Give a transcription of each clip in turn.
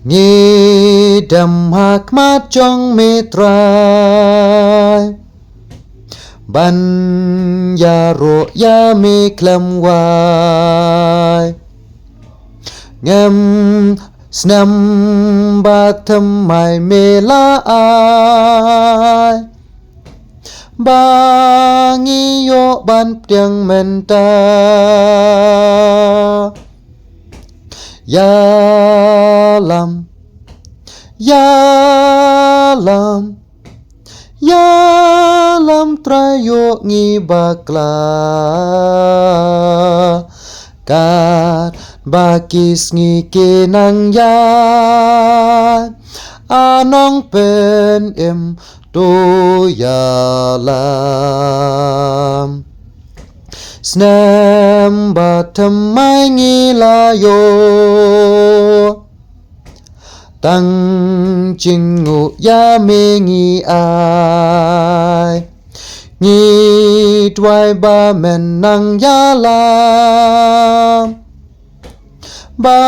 Ngidam hakmat jong mitrai ban ya ro ya mi klem wai ngem snam batam mai mela ai bangi yo ban tiang menta ya lam trayo ngi bakla kat bakis ngi kenang ya anong pen em to ya lam snam batam mai ngi layo tang chingu ya me ngi ai ngi twai ba men nang ya lam ba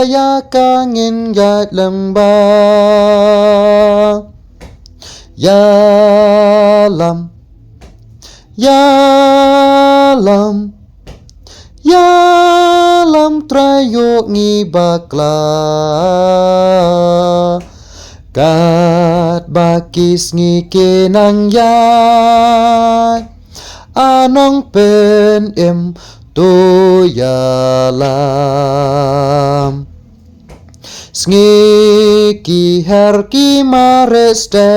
ya ka ngin ya lem ba ya lam trayo ngi bakla kat bakis ngi kenang ya anong pen em to ya lam sngi ki her ki mareste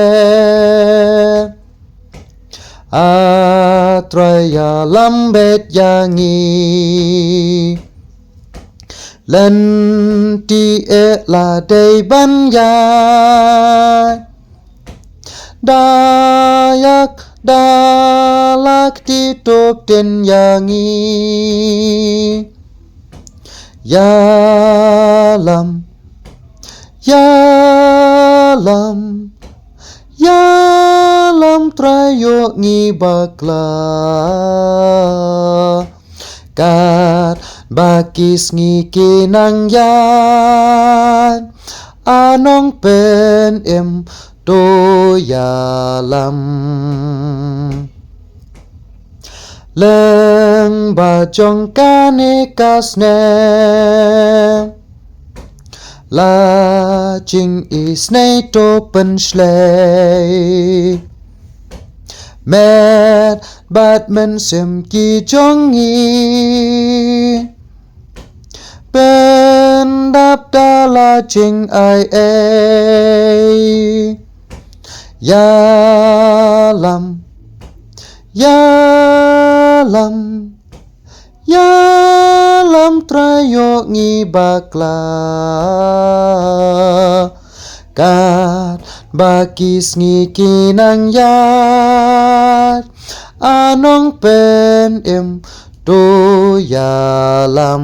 atraya lambet yangi len ti e la dei ban ya dayak dalak ti tok ten yangi ya lam trayo ngi bakla kat bakis ngi kenang yan anong pen em to ya lam leng ba jong kane kasne la jing is nei to pen shlei met batman sem ki jongi ben dap dala jing ai e ya lam trayo ngi bakla kat bakis ngi kinang yat anong pen em to ya lam